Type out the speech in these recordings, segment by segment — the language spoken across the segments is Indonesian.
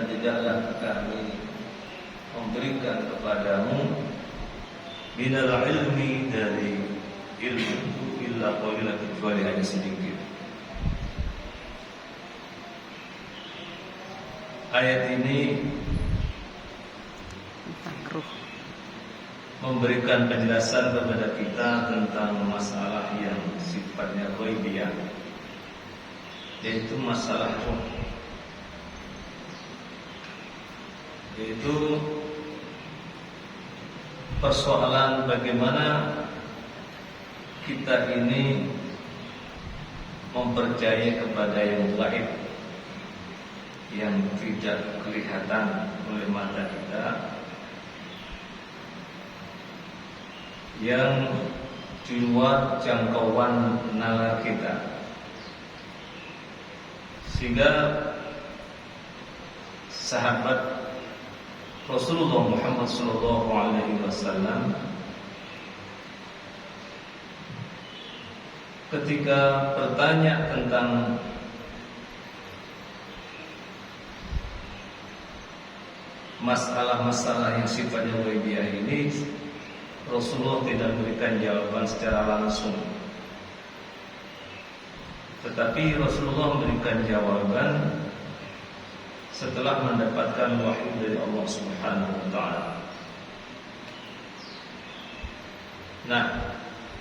dan tidaklah kami memberikan kepadamu minal ilmi dari ilmu illa qalilan kecuali hanya sedikit. Ayat ini memberikan penjelasan kepada kita tentang masalah yang sifatnya ghaibiyah, yaitu masalah roh, yaitu persoalan bagaimana kita ini mempercayai kepada yang gaib, yang tidak kelihatan oleh mata kita, yang di luar jangkauan nalar kita, sehingga sahabat Rasulullah Muhammad SAW ketika bertanya tentang masalah-masalah yang sifatnya ghaibiyah ini, Rasulullah tidak memberikan jawaban secara langsung, tetapi Rasulullah memberikan jawaban setelah mendapatkan wahyu dari Allah Subhanahu wa taala. Nah,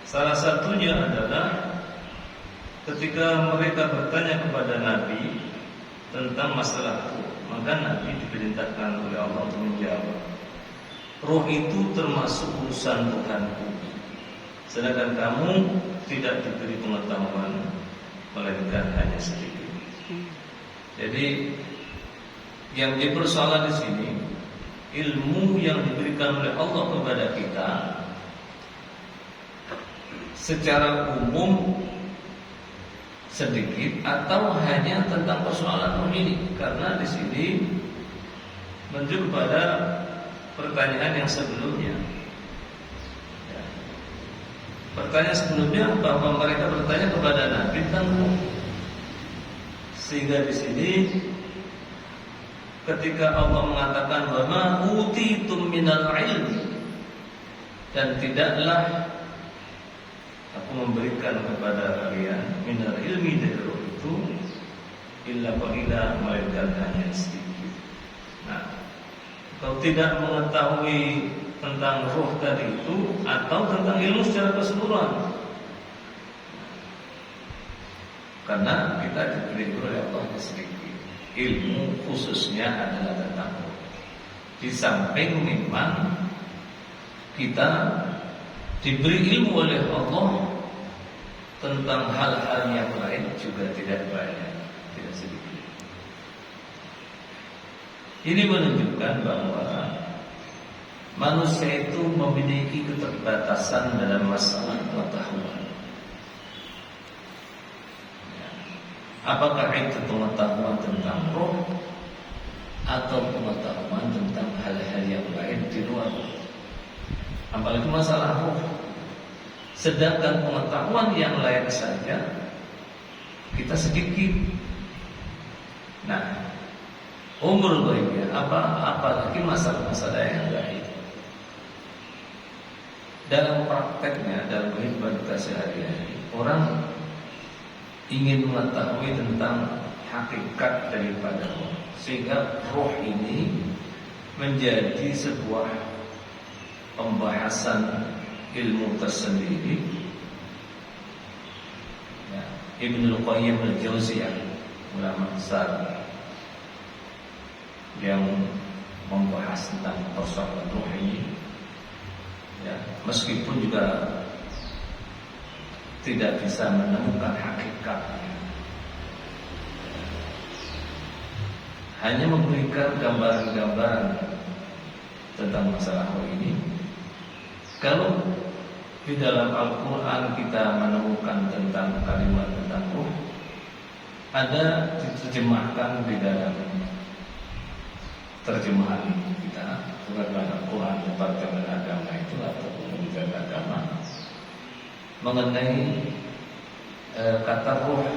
salah satunya adalah ketika mereka bertanya kepada Nabi tentang masalah roh, maka Nabi diperintahkan oleh Allah untuk menjawab, roh itu termasuk urusan Tuhanku, sedangkan kamu tidak diberi pengetahuan melainkan hanya sedikit. Jadi yang dipersoalkan di sini ilmu yang diberikan oleh Allah kepada kita secara umum sedikit atau hanya tentang persoalan roh ini, karena di sini menunjuk pada pertanyaan yang sebelumnya. Pertanyaan sebelumnya bahwa mereka bertanya kepada Nabi tentang roh, sehingga di sini ketika Allah mengatakan wa ma utitum minal ilmi, dan tidaklah aku memberikan kepada kalian minal ilmi dari roh itu illa qalila, melainkan hanya sedikit. Nah, kalau tidak mengetahui tentang roh tadi itu atau tentang ilmu secara keseluruhan, karena kita diberi oleh Allah sedikit ilmu, khususnya adalah tentang roh. Di samping memang kita diberi ilmu oleh Allah tentang hal-hal yang lain juga tidak banyak, tidak sedikit. Ini menunjukkan bahwa manusia itu memiliki keterbatasan dalam masalah pengetahuan. Apakah itu pengetahuan tentang roh atau pengetahuan tentang hal-hal yang lain di luar roh, apalagi masalah roh. Sedangkan pengetahuan yang lain saja kita sedikit. Nah, umur ghaibnya apalagi masalah-masalah yang lain. Dalam prakteknya, dalam kehidupan kita sehari-hari, orang ingin mengetahui tentang hakikat daripada roh, sehingga roh ini menjadi sebuah pembahasan ilmu tersendiri. Ya, Ibnul Qayyim al-Jauziyah, ulama besar yang membahas tentang persoalan roh ini, ya, meskipun juga tidak bisa menemukan hakikatnya, hanya memberikan gambaran-gambaran tentang masalah roh ini. Kalau di dalam Al-Quran kita menemukan tentang kalimat tentang roh, ada diterjemahkan di dalam terjemahan kita, bukan Al-Quran Departemen Agama itu atau Kementerian Agama, mengenai kata roh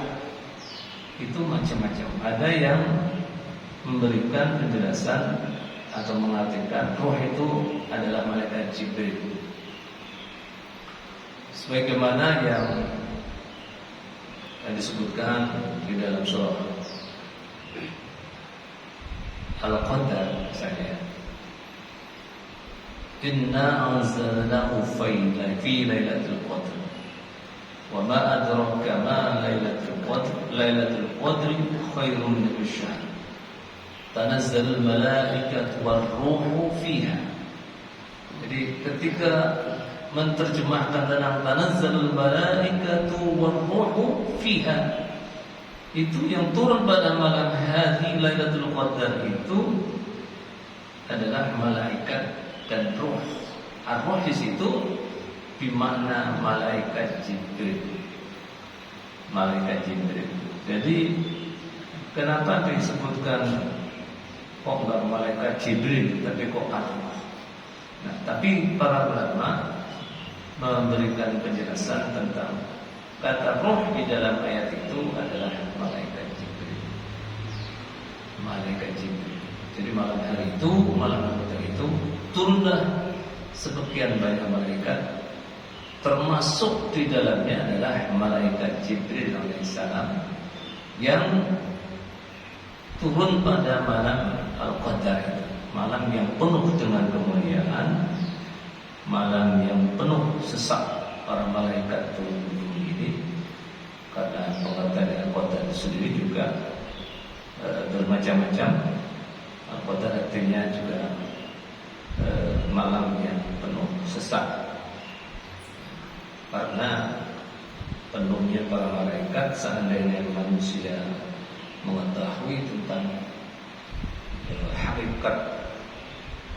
itu macam-macam. Ada yang memberikan penjelasan atau mengartikan roh itu adalah malaikat Jibril. Sebagaimana yang disebutkan di dalam surah Al-Qadar misalnya, Inna anzalnahu fi lailatul qadr wa ma adraka ma lailatul qadr lailatul qadri khairun min syahr tanazzalul malaikatu war-ruhu fiha. Jadi ketika menerjemahkan tentang tanazzalul malaikatu war-ruhu fiha, itu yang turun pada malam hari Lailatul Qadar itu adalah malaikat dan ruh. Ar-ruh di situ bermakna malaikat Jibril. Malaikat Jibril. Jadi kenapa disebutkan kok enggak malaikat Jibril tapi kok ar-ruh? Nah, tapi para ulama memberikan penjelasan tentang kata roh di dalam ayat itu adalah malaikat Jibril. Malaikat Jibril. Jadi malam hari itu, malam Qadar itu turunlah sekian banyak malaikat, termasuk di dalamnya adalah malaikat Jibril alaihissalam yang turun pada malam Al-Qadar itu, malam yang penuh dengan kemuliaan, malam yang penuh sesak para malaikat turun ke bumi ini. Karena pengertian Al-Qadar sendiri juga bermacam-macam. Al-Qadar artinya juga malam yang penuh sesak, karena penuhnya para malaikat. Seandainya manusia mengetahui tentang hakikat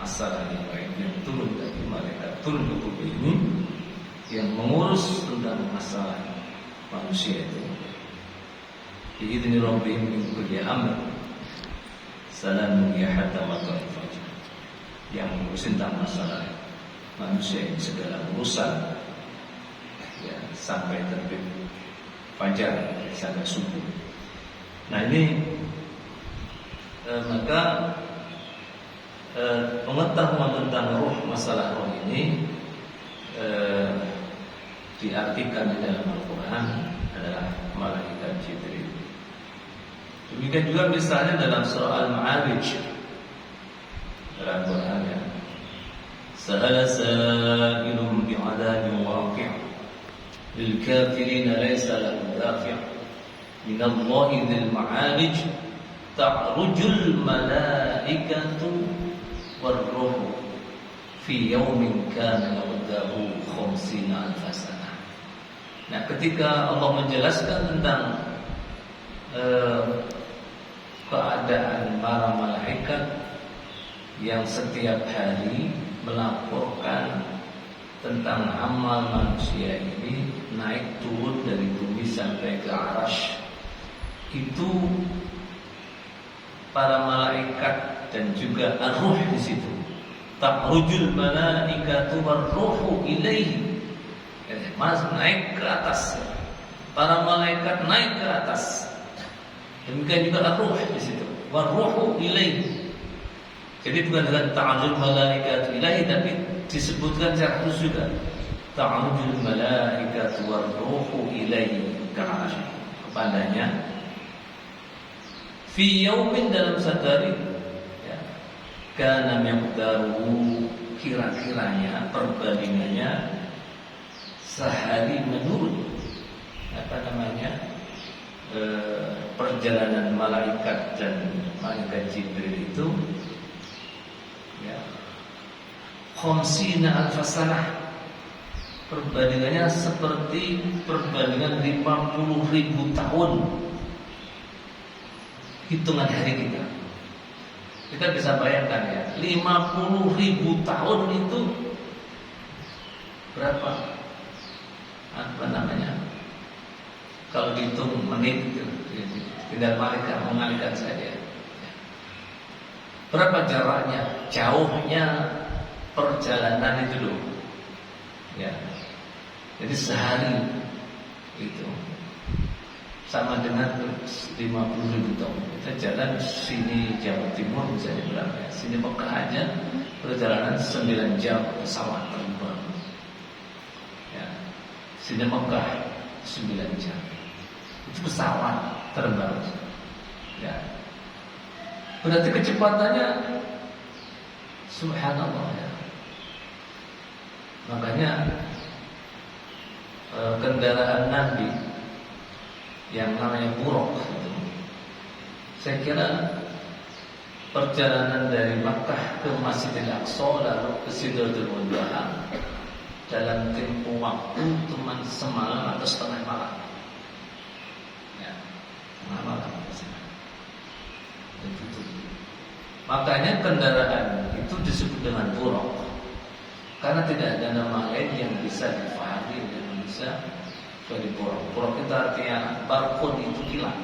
masalah yang lain yang turun dari malaikat turun ke bumi ini, yang mengurus tentang masalah manusia itu, biizni rabbihim min kulli amr salamun ya hatta matla'il fajr, yang mengurus tentang masalah manusia ini, segala urusan ya, sampai terbit fajar, sampai subuh. Nah ini maka pengetahuan tentang roh, masalah roh ini diartikan di dalam Al-Quran adalah malaikat Jibril. Demikian juga misalnya dalam surah Al-Ma'arij dalam Quran ya, Sa'ala sa'ilun bi'adabin waqi' lil kafirin laysa lahu dafi' minallahi dzil ma'arij ta'rujul malaikatu war-ruhu fi yaumin kana lahu 50 alf sanah. Nah, ketika Allah menjelaskan tentang keadaan para malaikat yang setiap hari melaporkan tentang amal manusia ini naik turun dari bumi sampai ke Arasy, itu para malaikat dan juga ar-ruh di situ. Ta'rujul malaikatu war-ruhu ilaihi. Mas naik ke atas. Para malaikat naik ke atas. Demikian juga ar-ruh di situ. War-ruhu ilaihi. Jadi bukan dengan ta'rujul malaikatu ilaihi, tapi disebutkan secara khusus juga. Ta'rujul malaikatu war-ruhu ilaihi ke Arasy, kepadanya. Fi yaumin, dalam satu hari ya, kana miqdaruhu, kira-kiranya perbandingannya sehari menurut perjalanan malaikat dan malaikat Jibril itu ya, 50 alf sanah, perbandingannya seperti perbandingan 50.000 tahun hitungan hari kita. Kita bisa bayangkan ya, 50.000 tahun itu berapa? Kalau dihitung menit itu, tidak malaikat mengalihkan saja. Berapa jaraknya? Jauhnya perjalanan itu dulu. Ya. Jadi sehari itu sama dengan 50.000 tahun. Kita jalan sini jam timur misalnya berapa ya? Sini Mekah aja perjalanan 9 jam pesawat terbang. Ya. Sini Mekah 9 jam. Itu pesawat terbang. Ya. Berarti kecepatannya subhanallah ya. Makanya kendaraan Nabi yang namanya buruk itu, saya kira perjalanan dari Makkah ke Masjidil Aqsa lalu ke Sidratul Muntaha dalam tempo waktu cuma semalam atau setengah malam. Ya, setengah malam. Makanya kendaraan itu disebut dengan buruk, karena tidak ada nama lain yang bisa difahami dan bisa jadi buruk. Buruk itu artinya barkun itu kilat.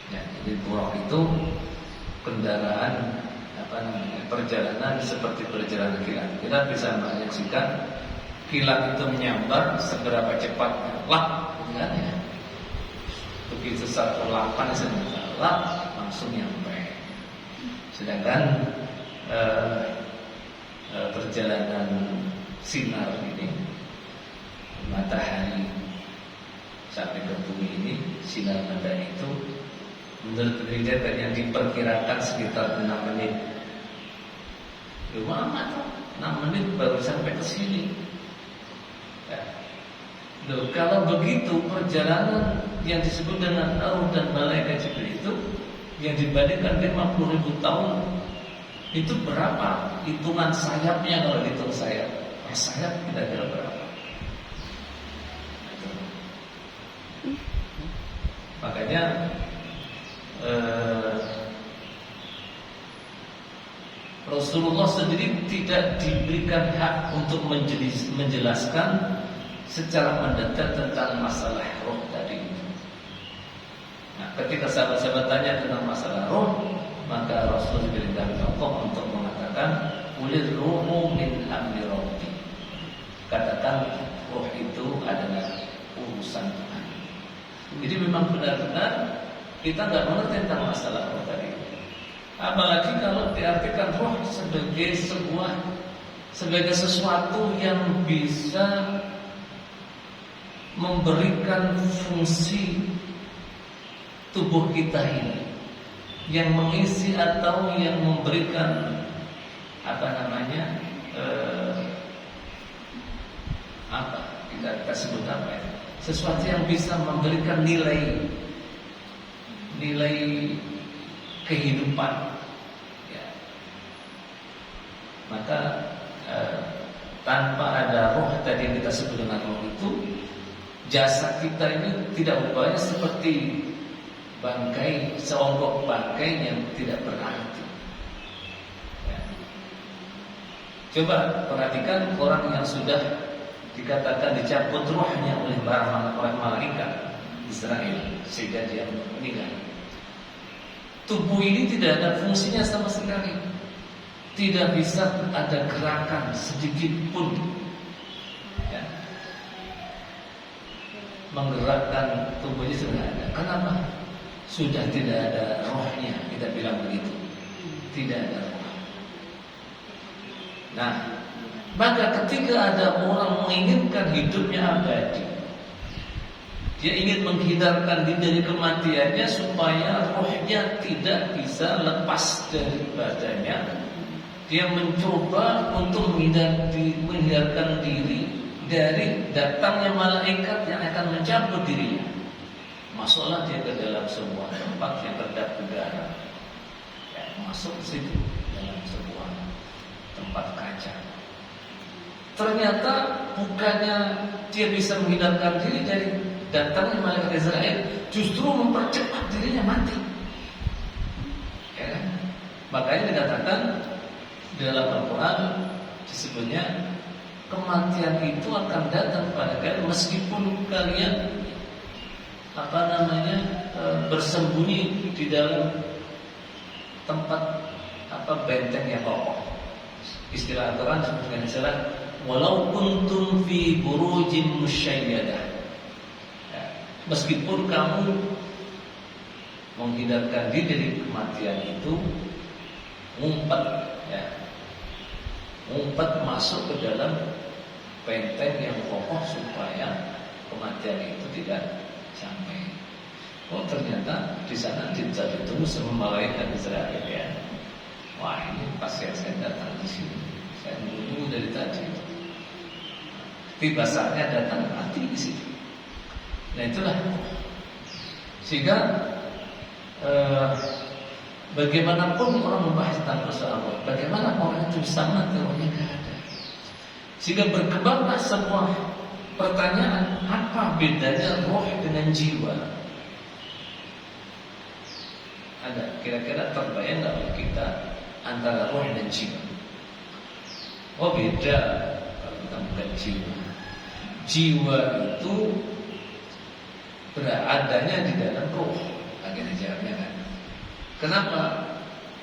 Ya, jadi buruk itu kendaraan perjalanan seperti perjalanan kilat. Kita bisa menyaksikan kilat itu menyambar seberapa cepatnya. Wah, kan ya. Begitu 18 saja langsung nyampe. Sedangkan perjalanan sinar ini, matahari sampai ke bumi ini, sinar matahari itu menurut penelitian yang diperkirakan sekitar 6 menit. Lama tuh, 6 menit baru sampai ke sini. Ya. Loh, kalau begitu perjalanan yang disebut dengan Ruh dan Malaikat Jibril itu yang dibandingkan 50.000 tahun itu berapa hitungan sayapnya? Kalau dihitung sayap per sayap kira-kira berapa? Makanya Rasulullah sendiri tidak diberikan hak untuk menjelaskan secara mendetil tentang masalah roh tadi. Nah, ketika sahabat-sahabat tanya tentang masalah roh, maka Rasul diperintahkan Allah untuk mengatakan ulir ruhu min amri rabbi. Katakan roh itu adalah urusan Tuhan. Jadi memang benar-benar kita nggak mengerti tentang masalah roh tadi. Apalagi kalau diartikan roh sebagai sesuatu yang bisa memberikan fungsi tubuh kita ini, yang mengisi atau yang memberikan kita sebut apa ya? Sesuatu yang bisa memberikan nilai kehidupan. Ya. Maka tanpa ada roh tadi yang kita sebut dengan roh itu, jasad kita ini tidak berubahnya seperti bangkai, seonggok bangkai yang tidak berarti. Ya. Coba perhatikan orang yang sudah dikatakan dicabut rohnya oleh malaikat Israel sehingga dia meninggal. Tubuh ini tidak ada fungsinya sama sekali, tidak bisa ada gerakan sedikit pun, ya. Menggerakkan tubuhnya sudah ada. Kenapa? Sudah tidak ada rohnya, kita bilang begitu. Tidak ada roh. Nah, maka ketika ada orang menginginkan hidupnya abadi, dia ingin menghindarkan diri dari kematiannya supaya rohnya tidak bisa lepas dari badannya. Dia mencoba untuk menghindarkan diri dari datangnya malaikat yang akan mencabut dirinya. Masuklah dia ke dalam sebuah tempat yang kedap udara. Ya, masuk ke situ dalam sebuah tempat kaca. Ternyata bukannya dia bisa menghindarkan diri dari datangnya malaikat Israel, justru mempercepat dirinya mati. Ya kan? Makanya dikatakan dalam Al-Quran disebutnya kematian itu akan datang pada kalian meskipun kalian bersembunyi di dalam tempat benteng yang kokoh. Istilah Al-Quran disebutkan istilah walau kuntum fi burujin musyayyadah. Ya, meskipun kamu menghindarkan diri dari kematian itu ngumpet, ya, ngumpet masuk ke dalam benteng yang kokoh supaya kematian itu tidak sampai. Oh ternyata di sana ditunggu sama malaikat Israel, ya. Wah ini pasti saya datang di sini, saya nunggu dari tadi. Tiba saatnya datang mati di situ. Nah itulah. Sehingga bagaimanapun orang membahas tentang persoalan, bagaimana orang itu bisa mati rohnya nggak ada. Sehingga berkembanglah sebuah pertanyaan, apa bedanya roh dengan jiwa? Ada kira-kira terbayang nggak oleh kita antara roh dan jiwa? Oh beda kalau kita bukan jiwa. Jiwa itu beradanya di dalam roh. Akhirnya jawabnya kan. Kenapa?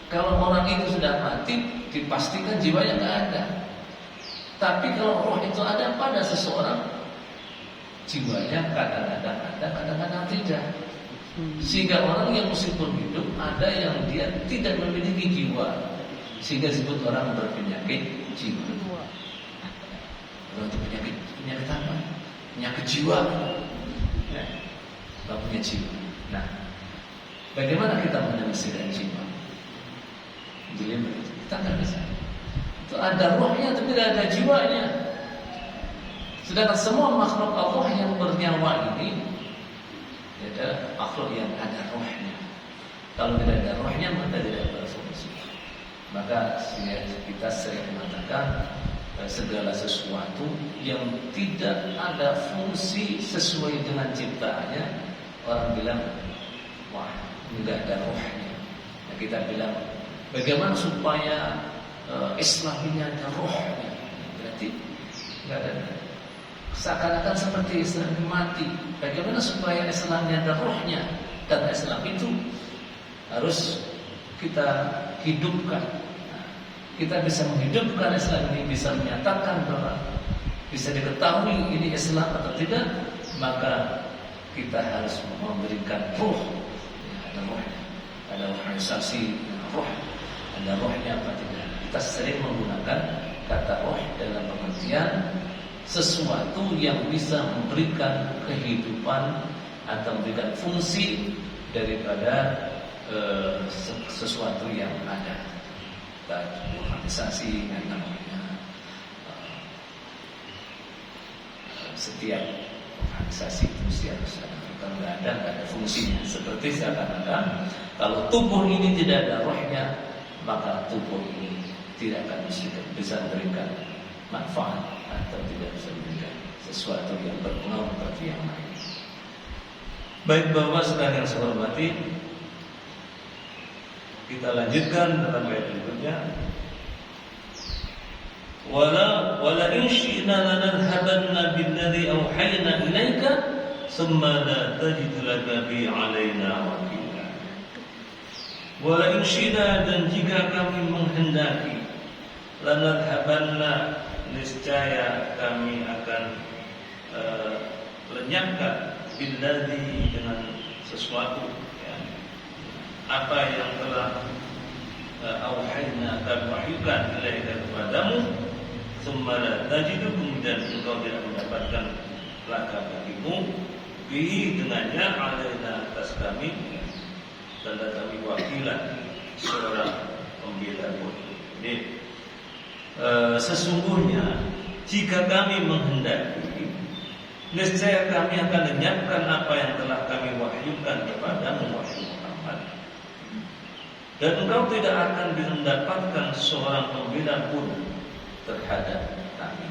Kalau orang itu sudah mati, dipastikan jiwanya nggak ada. Tapi kalau roh itu ada pada seseorang, jiwanya kadang-kadang ada, kadang-kadang tidak. Sehingga orang yang meskipun hidup, ada yang dia tidak memiliki jiwa, sehingga disebut orang berpenyakit jiwa. Orang itu penyakit apa? Penyakit jiwa. Ya, tidak punya jiwa. Nah, bagaimana kita menyelesaikan jiwa? Jadi begitu, kita nggak bisa. Itu ada rohnya tapi tidak ada jiwanya. Sedangkan semua makhluk Allah yang bernyawa ini ada makhluk yang ada rohnya. Kalau tidak ada rohnya maka tidak berfungsi. Maka kita sering mengatakan segala sesuatu yang tidak ada fungsi sesuai dengan ciptaannya, orang bilang wah enggak ada rohnya. Nah, kita bilang bagaimana supaya Islam ini ada rohnya? Berarti enggak ada. Seakan-akan seperti Islam mati. Bagaimana supaya Islam ini ada rohnya? Karena Islam itu harus kita hidupkan. Nah, kita bisa menghidupkan Islam ini, bisa menyatakan bahwa bisa diketahui ini Islam atau tidak, maka kita harus memberikan roh. Ya, ada rohnya, ada organisasi roh, ada rohnya apa tidak? Kita sering menggunakan kata roh dalam pengertian sesuatu yang bisa memberikan kehidupan atau memberikan fungsi daripada sesuatu yang ada. Dan organisasi yang namanya setiap organisasi itu mesti harus ada. Kalau nggak ada fungsinya. Seperti seakan-akan kalau tubuh ini tidak ada rohnya, maka tubuh ini tidak akan bisa memberikan manfaat atau tidak bisa memberikan sesuatu yang berpengaruh bagi yang lain. Baik Bapak sekalian yang saya hormati, kita lanjutkan dalam ayat berikutnya. Wala in syi'na lanadhhabanna billadhi awhayna ilaika thumma la tajidu laka bi 'alaina wakila. Wala in syi'na, dan jika kami menghendaki, lanadhhabanna, niscaya kami akan lenyapkan billadhi, dengan sesuatu, ya, apa yang telah auhayna, kami wahyukan ilaika kepadamu, thumma la tajidu, kemudian engkau tidak mendapatkan laka bagimu, bihi dengannya, alaina atas kami, tanda kami wakilan, seorang pembela pun. Jadi sesungguhnya jika kami menghendaki, niscaya kami akan lenyapkan apa yang telah kami wahyukan kepadamu, wahai Muhammad, dan engkau tidak akan mendapatkan seorang pembela pun terhadap kami.